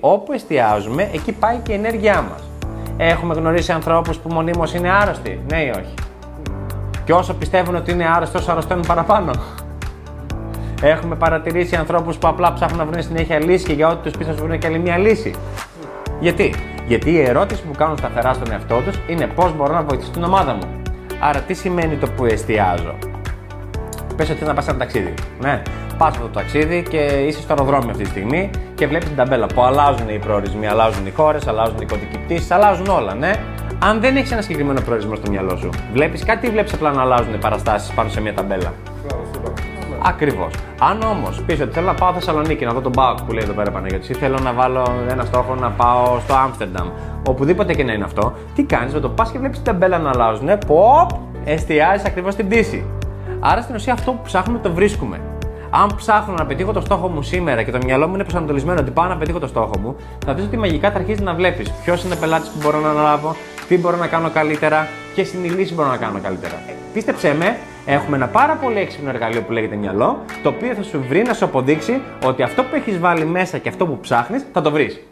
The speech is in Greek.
Όπου εστιάζουμε, εκεί πάει και η ενέργειά μας. Έχουμε γνωρίσει ανθρώπους που μονίμως είναι άρρωστοι, ναι ή όχι? Και όσο πιστεύουν ότι είναι άρρωστοι, όσο αρρωσταίνουν παραπάνω. Έχουμε παρατηρήσει ανθρώπους που απλά ψάχνουν να βρουν συνέχεια λύση και για ό,τι τους πεις θα σου βρουν και άλλη μια λύση. Γιατί? Γιατί η ερώτηση που κάνουν σταθερά στον εαυτό τους είναι πώς μπορώ να βοηθήσω την ομάδα μου. Άρα, τι σημαίνει το που εστιάζω? Πες ότι θες να πας ένα ταξίδι. Ναι. Πας αυτό το ταξίδι και είσαι στο αεροδρόμιο αυτή τη στιγμή και βλέπεις την ταμπέλα που αλλάζουν οι προορισμοί, αλλάζουν οι χώρες, αλλάζουν οι κωδικοί πτήσεις, αλλάζουν όλα, ναι. Αν δεν έχεις ένα συγκεκριμένο προορισμό στο μυαλό σου, βλέπεις κάτι ή βλέπεις απλά να αλλάζουν οι παραστάσεις πάνω σε μια ταμπέλα? Ακριβώς. Αν όμως πεις ότι θέλω να πάω Θεσσαλονίκη, να δω τον ΠΑΟΚ που λέει εδώ πέρα Παναγιώτης, ή θέλω να βάλω ένα στόχο να πάω στο Άμστερνταμ, οπουδήποτε και να είναι αυτό, τι κάνεις? Με το πας και βλέπεις την ταμπέλα να αλλάζουν, εστιάζεις ακριβώς στην πτήση. Άρα στην ουσία αυτό που ψάχνουμε το βρίσκουμε. Αν ψάχνω να πετύχω το στόχο μου σήμερα και το μυαλό μου είναι προσανατολισμένο ότι πάω να πετύχω το στόχο μου, θα δεις ότι μαγικά θα αρχίσει να βλέπεις ποιος είναι ο πελάτης που μπορώ να αναλάβω, τι μπορώ να κάνω καλύτερα, ποιες είναι οι λύσεις που μπορώ να κάνω καλύτερα. Πίστεψέ με, έχουμε ένα πάρα πολύ έξυπνο εργαλείο που λέγεται μυαλό, το οποίο θα σου βρει να σου αποδείξει ότι αυτό που έχεις βάλει μέσα και αυτό που ψάχνεις θα το βρεις.